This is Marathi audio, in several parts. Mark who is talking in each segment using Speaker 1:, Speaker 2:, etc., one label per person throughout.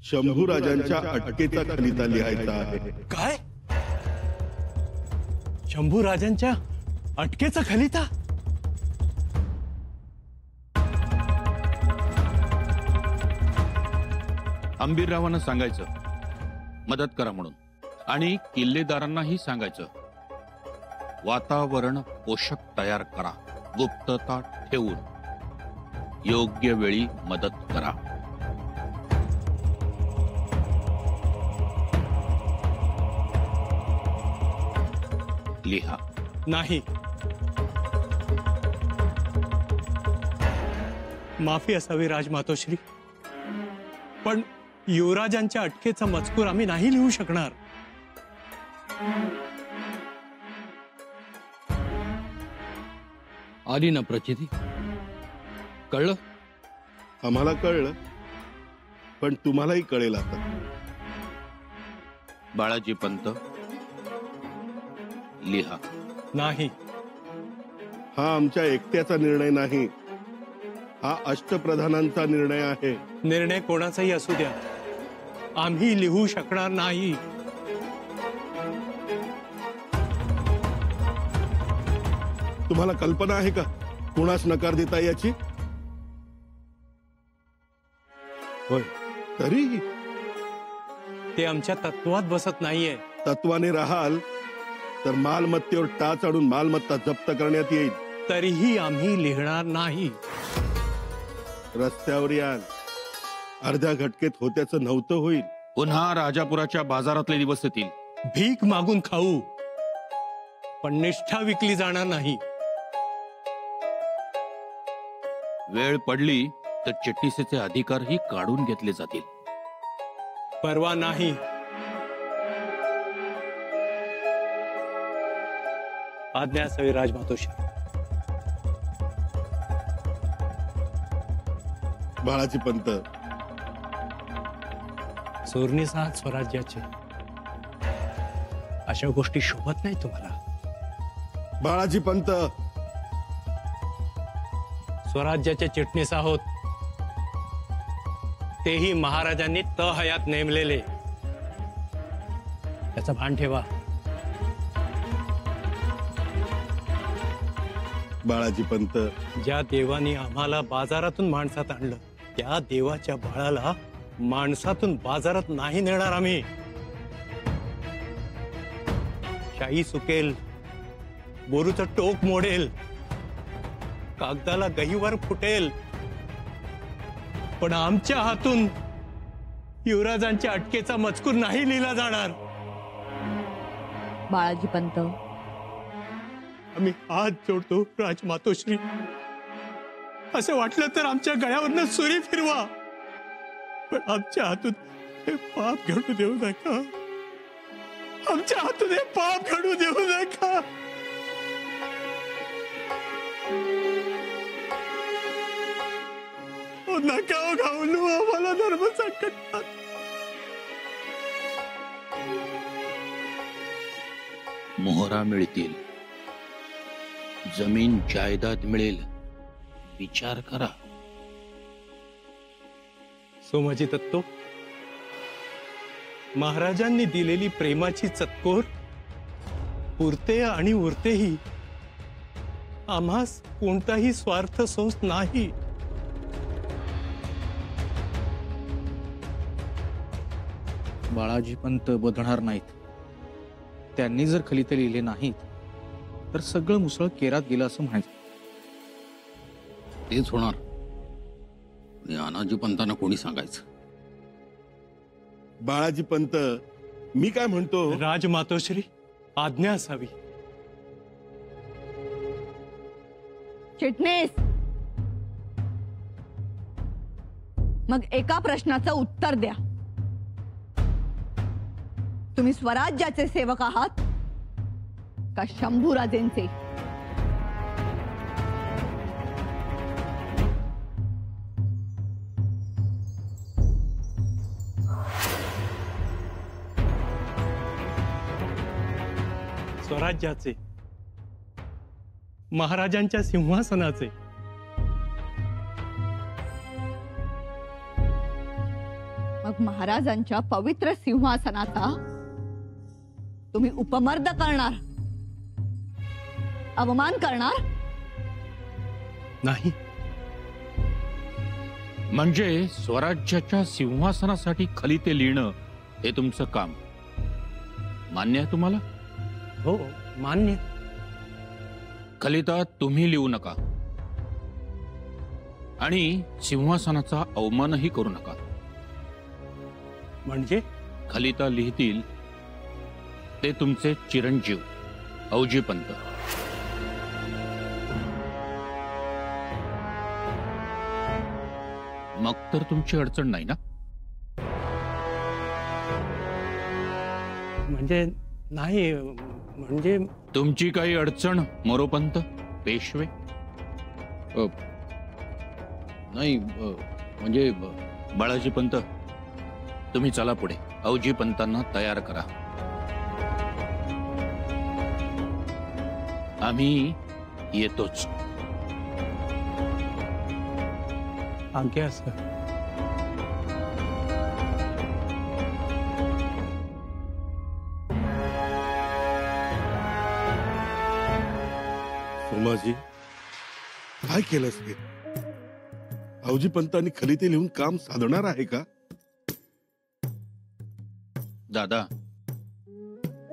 Speaker 1: शंभू राजांच्या अटकेचा खलिता लिहायचा आहे।
Speaker 2: काय? शंभू राजांच्या अटकेचा खलिता?
Speaker 3: अंबीररावांना सांगायचं मदत करा म्हणून, आणि किल्लेदारांनाही सांगायचं वातावरण पोषक तयार करा, गुप्तता ठेवून योग्य वेळी मदत करा। लिहा।
Speaker 2: नाही, माफी असावी राजमातोश्री, पण युवराजांच्या अटकेचा मजकूर आम्ही नाही लिहू शकणार।
Speaker 4: आली ना प्रचिती? कळलं?
Speaker 1: आम्हाला कळलं, पण तुम्हालाही कळेल आता।
Speaker 3: बाळाजी पंत, लिहा।
Speaker 2: नाही,
Speaker 1: हा आमच्या एकट्याचा निर्णय नाही, हा अष्टप्रधानांचा निर्णय आहे।
Speaker 2: निर्णय कोणाचाही असू द्या, आम्ही लिहू शकणार नाही।
Speaker 1: तुम्हाला कल्पना आहे का कुणास नकार देता याची?
Speaker 2: होय,
Speaker 1: तरीही
Speaker 2: ते आमच्या तत्वात बसत नाहीये।
Speaker 1: तत्वाने राहाल तर मालमत्तेवर टाच आणून मालमत्ता जप्त करण्यात येईल।
Speaker 2: तरीही आम्ही लिहिणार नाही।
Speaker 1: रस्त्यावर याल, अर्ध्या घटकेत होत्याचं नव्हतं होईल।
Speaker 3: पुन्हा राजापुराच्या बाजारातले दिवस येतील।
Speaker 2: भीक मागून खाऊ, पण निष्ठा विकली जाणार नाही।
Speaker 3: वेळ पडली तर चिटणीसेचे अधिकारही काढून घेतले जातील।
Speaker 2: परवा नाही। आज्ञा असावी राजमातोश्री।
Speaker 1: बाळाजी पंत,
Speaker 2: चोरणीस आहात स्वराज्याचे, अशा गोष्टी शोभत नाही तुम्हाला।
Speaker 1: बाळाजी पंत,
Speaker 2: स्वराज्याचे चिटणीस आहोत, तेही महाराजांनी तहयात नेमलेले। त्याचा भान ठेवा।
Speaker 1: बाळाजी पंत,
Speaker 2: ज्या देवाने आम्हाला बाजारातून माणसात आणलं, त्या देवाच्या बाळाला माणसातून बाजारात नाही नेणार आम्ही। शाई सुकेल, बोरूचं टोक मोडेल, कागदाला गहीवर फुटेल, पण आमच्या हातून युवराजांच्या अटकेचा मजकूर नाही लिहिला जाणार।
Speaker 5: बाळाजी पंत,
Speaker 2: आम्ही हात जोडतो राजमातोश्री, असं वाटलं तर आमच्या गळ्यावरनं सुरी फिरवा, पण आमच्या हातून हे पाप घडू देऊ नका। आमच्या हातून हे पाप घडू देऊ नका। नका घावलू आम्हाला धर्म संकटात।
Speaker 3: मोहरा मिळतील, जमीन जायदाद मिळेल, विचार करा।
Speaker 2: सोमाजी दत्तो, महाराजांनी दिलेली प्रेमाची चतकोर पुरते आणि उरतेही। आम्हास कोणताही स्वार्थ सोस नाही।
Speaker 4: बाळाजी पंत बदलणार नाहीत। त्यांनी जर खलिते लिहिले नाहीत तर सगळं मुसळ केरात गेलं असं म्हणायचं।
Speaker 3: तेच होणार। अनाजी पंतांना कोणी सांगायचं?
Speaker 1: बाळाजी पंत, मी काय म्हणतो,
Speaker 2: राजमातोश्री, आज्ञा असावी।
Speaker 5: चिटणीस, मग एका प्रश्नाचं उत्तर द्या। तुम्ही स्वराज्याचे सेवक आहात का शंभूराजेंचे?
Speaker 2: स्वराज्याचे, महाराजांच्या सिंहासनाचे।
Speaker 5: मग मग महाराजांच्या पवित्र सिंहासनाचा तुम्ही उपमर्द करणार, अवमान करणार?
Speaker 2: नाही.
Speaker 3: म्हणजे स्वराज्याच्या सिंहासनासाठी खलिते लिहिणं हे तुमचं काम मान्य आहे तुम्हाला?
Speaker 2: हो, मान्य.
Speaker 3: खलिता तुम्ही लिहू नका आणि सिंहासनाचा अवमानही करू नका.
Speaker 2: म्हणजे
Speaker 3: खलिता लिहितील ते तुमचे चिरंजीव औजीपंत. मग तर तुमची अडचण नाही ना?
Speaker 2: म्हणजे नाही, म्हणजे
Speaker 3: तुमची काही अडचण मोरोपंत पेशवे?
Speaker 4: नाही म्हणजे
Speaker 3: बाळाजी पंत, तुम्ही चला पुढे. औजी पंतांना तयार करा. आम्ही येतोच.
Speaker 2: आज्ञा सर.
Speaker 1: सोमाजी, काय केलंस हे? औजी पंतांनी खलिते लिहून काम साधणार आहे का?
Speaker 3: दादा,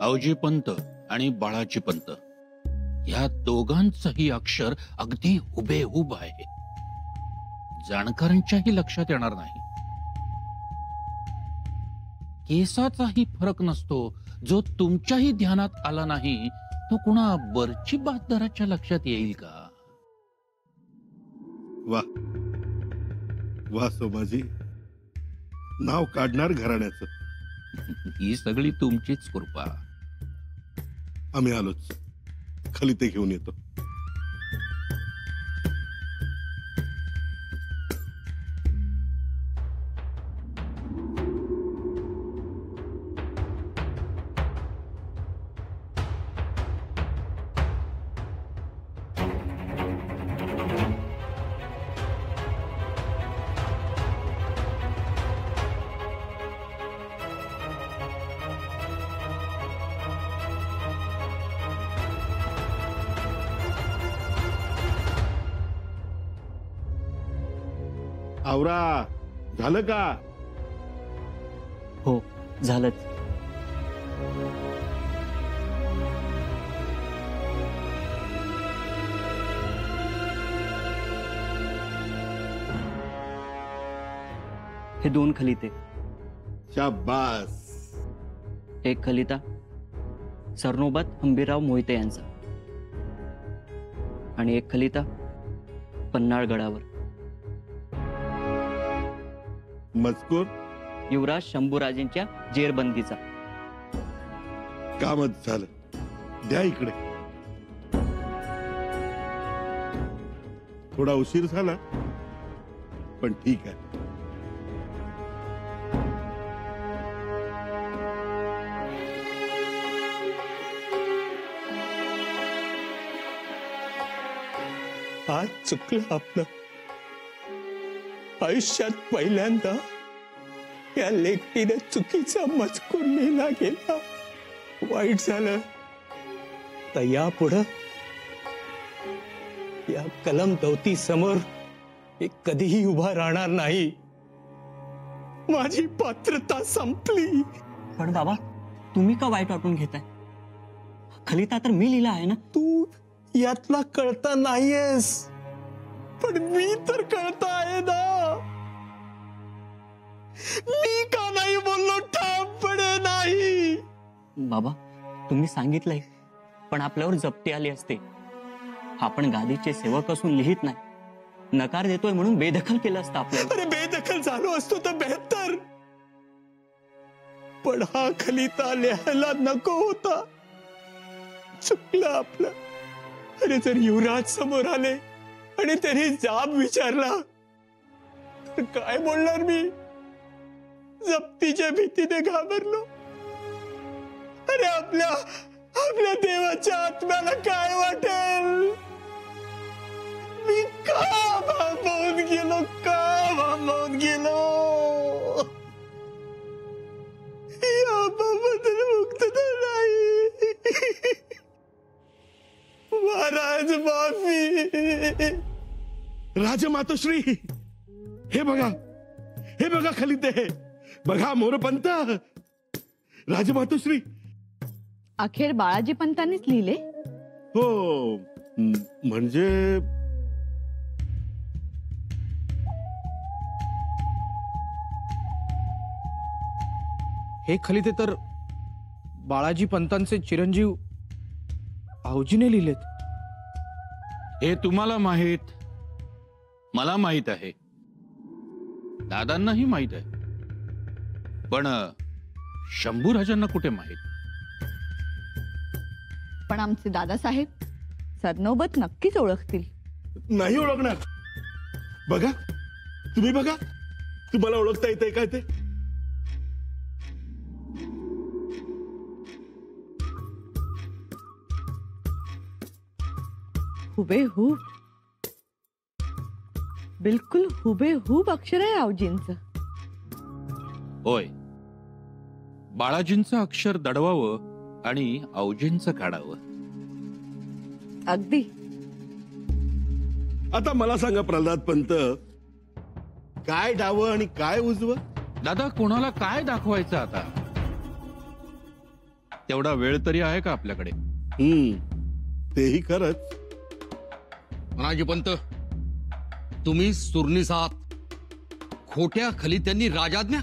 Speaker 3: औजी पंत आणि बाळाजी पंत ह्या दोघांचंही अक्षर अगदी हुबेहूब आहे. जाणकारांच्याही लक्षात येणार नाही. केसाचाही फरक नसतो. जो तुमच्याही ध्यानात आला नाही तो कुणा बरची बहादराच्या लक्षात येईल का?
Speaker 1: वा वा सोमाजी, नाव काढणार घराण्याचं.
Speaker 3: ही सगळी तुमचीच कृपा.
Speaker 1: आम्ही आलोच. खलिते घेऊन येतो. आवरा, झालं का?
Speaker 6: हो, झालंच. हे 2 खलिते.
Speaker 1: शाबास.
Speaker 6: एक खलिता सरनोबत हंबीरराव मोहिते यांचा आणि एक खलिता पन्हाळगडावर
Speaker 1: मजकूर
Speaker 6: युवराज शंभूराजेंच्या जेरबंदीचा.
Speaker 1: कामच झालं. द्या इकडे. थोडा उशीर झाला पण ठीक आहे.
Speaker 2: आज चुकलं आपलं. आयुष्यात पहिल्यांदा या लेखणीने चुकीचा मजकूर लिहिला गेला. वाईट झालं. तर यापुढं या कलम दौती समोर मी कधीही उभा राहणार नाही. माझी पात्रता संपली.
Speaker 6: पण बाबा, तुम्ही का वाईट वाटून घेताय? खलिता तर मी लिहिला आहे ना.
Speaker 2: तू यातला कळता नाहीयेस, पण मी तर कळता आहे ना. मी का नाही बोललो ठामपणे नाही?
Speaker 6: बाबा, तुम्ही सांगितलंय, पण आपल्यावर जप्ती आली असते. आपण गादीचे सेवक असून लिहित नाही, नकार देतोय म्हणून बेदखल केलं असतं आपल्याला.
Speaker 2: अरे बेदखल झालो असतो तर बेहतर. पण हा खलिता लिहायला नको होता. चुकलं आपलं. अरे जर युवराज समोर आले आणि त्यांनी जाब विचारला तर काय बोलणार मी? जप्तीच्या भीतीने घाबरलो. अरे आपल्या देवाच्या आत्म्याला काय वाटेल? मी का भांबवून गेलो?
Speaker 1: राजमातोश्री, हे बघा, हे बघा खाली ते बघा मोरपंत. राजमातोश्री.
Speaker 5: अखेर बाळाजी पंतांनीच लिहिले.
Speaker 1: हो, म्हणजे
Speaker 4: हे खलिते तर बाळाजी पंतांचे चिरंजीव आऊजीने लिहिलेत.
Speaker 3: हे तुम्हाला माहित, मला माहित आहे, दादांनाही माहित आहे, पण शंभूराजांना कुठे माहित?
Speaker 5: पण आमचे दादासाहेब सरनोबत नक्कीच ओळखतील.
Speaker 1: नाही ओळखणार. बघा, तुम्ही बघा, तुम्हाला ओळखता येतंय काय ते?
Speaker 5: हुबेहूब, बिलकुल हुबेहूब अक्षर आहे आऊजींचं.
Speaker 3: होय, बाळाजींचं अक्षर दडवावं आणि आऊजींचं काढावं.
Speaker 5: अगदी.
Speaker 1: आता मला सांगा प्रल्हाद पंत, काय डावं आणि काय उजवं?
Speaker 3: दादा, कोणाला काय दाखवायचं आता? तेवढा वेळ तरी आहे का आपल्याकडे?
Speaker 1: तेही खरंच.
Speaker 7: मनाजी पंत, तुम्ही सुरनीस आहात. खोट्या खलित्यांनी राजाज्ञा,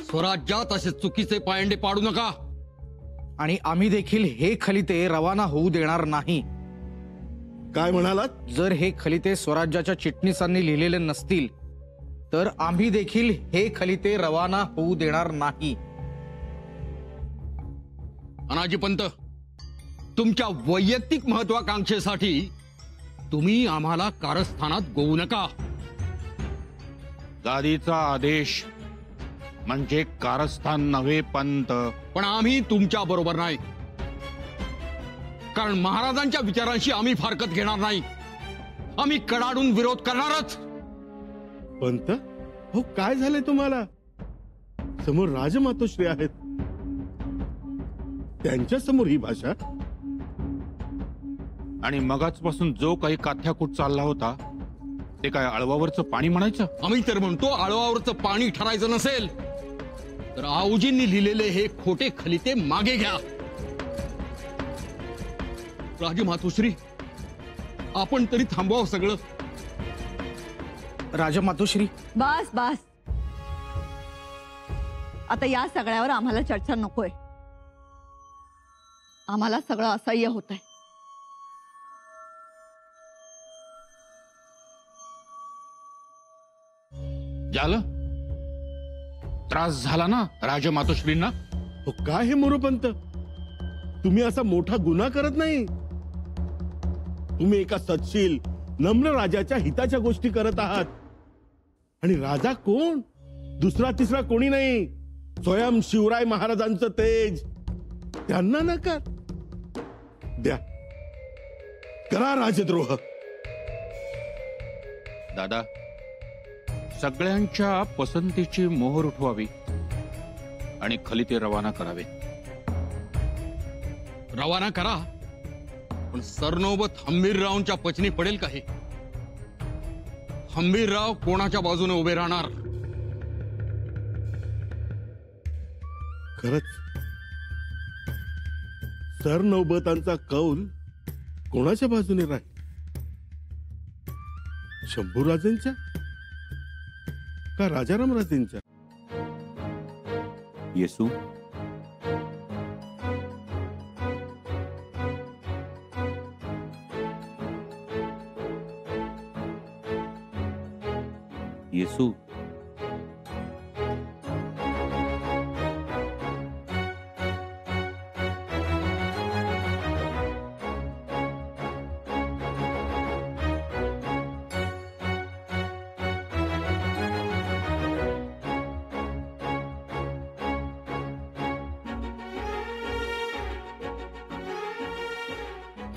Speaker 7: स्वराज्यात असे चुकीचे पायंडे पाडू नका.
Speaker 4: आणि आम्ही देखील हे खलिते रवाना होऊ देणार नाही.
Speaker 1: काय म्हणालात?
Speaker 4: जर हे खलिते स्वराज्याच्या चिटणीसांनी लिहिलेले नसतील तर आम्ही देखील हे खलिते रवाना होऊ देणार नाही.
Speaker 7: अनाजी पंत, तुमच्या वैयक्तिक महत्वाकांक्षेसाठी तुम्ही आम्हाला कारस्थानात गोवू नका.
Speaker 3: गादीचा आदेश म्हणजे कारस्थान नव्हे पंत.
Speaker 7: पण आम्ही तुमच्या बरोबर नाही, कारण महाराजांच्या विचारांशी आम्ही फारकत घेणार नाही. आम्ही कडाडून विरोध करणारच.
Speaker 1: पंत, हो काय झालंय तुम्हाला? समोर राजमातोश्री आहेत, त्यांच्या समोर ही भाषा.
Speaker 3: आणि मगाचपासून जो काही काथ्याकूट चालला होता ते काय आळवावरचं पाणी म्हणायचं?
Speaker 7: आम्ही तर म्हणतो, आळवावरचं पाणी ठरायचं नसेल तर आऊजींनी लिहिलेले हे खोटे खलिते मागे घ्या. राजमातोश्री, आपण तरी थांबवावं सगळं.
Speaker 4: राजमातोश्री,
Speaker 5: बस बस, आता या सगळ्यावर आम्हाला चर्चा नकोय. आम्हाला सगळं असह्य होत आहे.
Speaker 3: झालं? त्रास झाला ना राजमातोश्रींना?
Speaker 1: हो काय हे मोरपंत, तुम्ही असा मोठा गुन्हा करत नाही. तुम्ही एका सत्शील नम्र राजाच्या हिताच्या गोष्टी करत आहात. आणि राजा कोण? दुसरा तिसरा कोणी नाही, स्वयं शिवराय महाराजांचं तेज. त्यांना नकार द्या, करा राजद्रोह.
Speaker 3: दादा, सगळ्यांच्या पसंतीची मोहर उठवावी आणि खलिते रवाना करावे.
Speaker 7: रवाना करा, पण सरनोबत हंबीररावांच्या पचनी पडेल का हे? हंबीरराव कोणाच्या बाजूने उभे राहणार?
Speaker 1: खरंच सरनौबतांचा कौल कोणाच्या बाजूने राहील? शंभूराजेंच्या का राजारामराजेंच्या?
Speaker 3: येसू, येसू,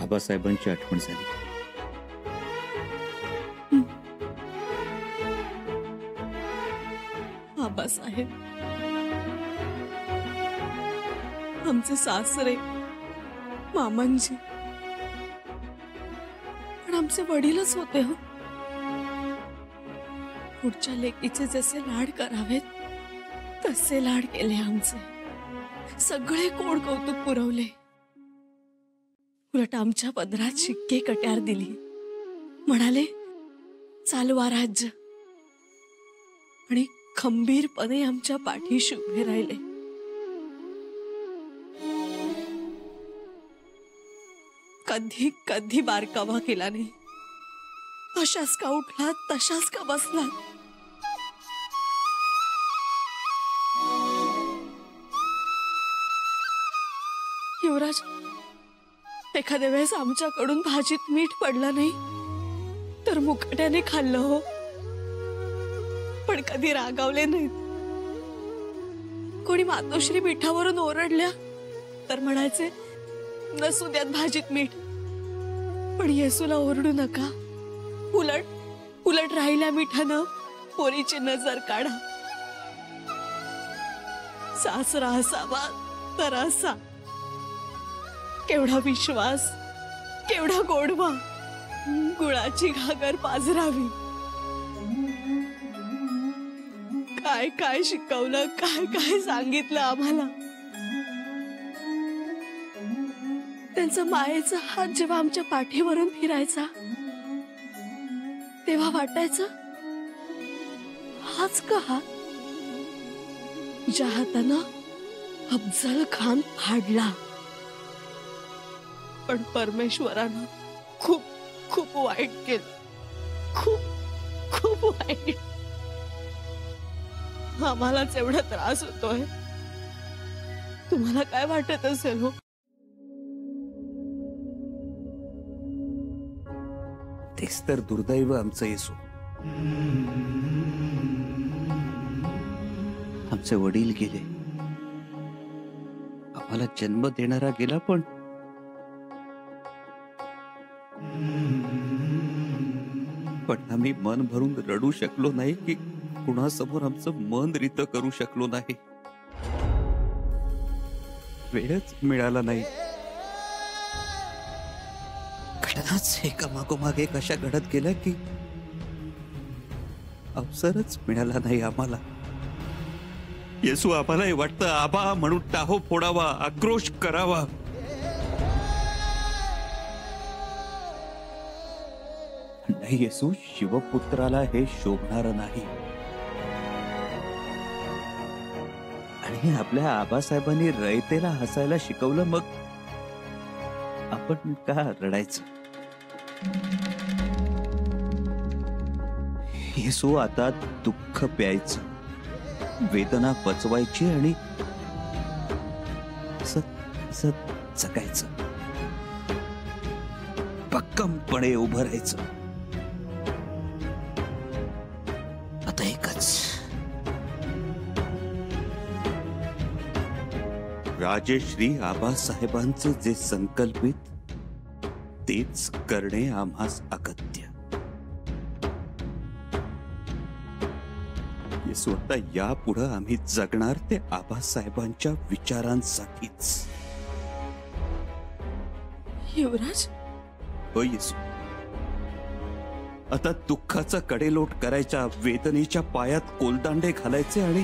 Speaker 6: आबासाहेबांची आठवण झाली.
Speaker 8: आबासाहेब, आमचे सासरे, मामांजी, पण आमचे वडीलच होते हो. पुढच्या लेकीचे जसे लाड करावेत तसे लाड केले आमचे. सगळे कोण कौतुक पुरवले. उलट आमच्या पदरात शिक्के कट्यार दिली. म्हणाले चालवा राज्य, आणि खंबीरपणे आमच्या पाठीशी उभे राहिले. कधी कधी बारकावा केला नाही. अशाच का उठला तशाच का बसला. युवराज, एखाद्या वेळेस आमच्याकडून भाजीत मीठ पडलं नाही तर मुकाट्याने खाल्लं हो, पण कधी रागावले नाहीत. कोणी मातोश्री मिठावरून ओरडल्या तर म्हणायचे नसू द्यात भाजीत मीठ, पण येसूला ओरडू नका. उलट राहिल्या मिठानं पोरीची नजर काढा. सासरा असावा तर असा. केवढा विश्वास, केवढा गोडवा, गुळाची घागर पाझरावी. काय काय शिकवलं, काय काय सांगितलं आम्हाला. त्यांचा मायेचा हात जेव्हा आमच्या पाठीवरून फिरायचा तेव्हा वाटायचं हाच का हात ज्या हातानं अफजल खान फाडला. पण परमेश्वरानं खूप खूप वाईट केलं. खूप खूप वाईट. आम्हालाच एवढा त्रास होतोय, तुम्हाला काय वाटत असेल हो?
Speaker 9: तेच तर दुर्दैव आमचं येसू. आमचे वडील गेले, आम्हाला जन्म देणारा गेला, पण आम्ही मन भरून रडू शकलो नाही की कुणासमोर आमचं मन रित करू शकलो नाही. वेळच मिळाला नाही. घटनाच एकामागोमाग एक अशा घडत गेल्या की अवसरच मिळाला नाही आम्हाला. येसू, आम्हालाही वाटतं आबा म्हणून टाहो फोडावा, आक्रोश करावा. नाही येसू, शिवपुत्राला हे शोभणार नाही. आणि आपल्या आबासाहेबांनी रयतेला हसायला शिकवलं, मग आपण का रडायचं? येसू, आता दुःख प्यायचं, वेदना पचवायची आणि जगायचं. भक्कमपणे उभं राहायचं. आता एकच, राजेश्री आबासाहेबांचे जे संकल्पित तेच करणे आम्हास अगत्य. स्वतः यापुढं आम्ही जगणार ते आबासाहेबांच्या विचारांसाठीच.
Speaker 8: युवराज,
Speaker 9: हो येसू, आता दुःखाचा कडेलोट करायच्या, वेदनेच्या पायात कोलदांडे घालायचे आणि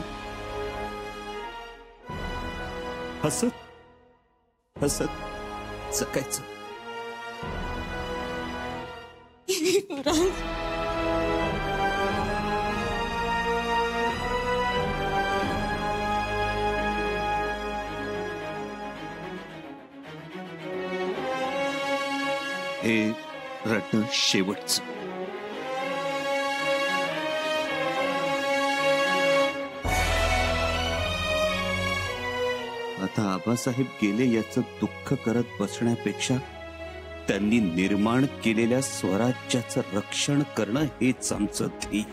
Speaker 9: हसत हसत जगायचं.
Speaker 8: युवराज,
Speaker 9: हे रडणं शेवटचं. आता आबासाहेब गेले याचं दुःख करत बसण्यापेक्षा त्यांनी निर्माण केलेल्या स्वराज्याचं रक्षण करणं हेच आमचं ध्येय.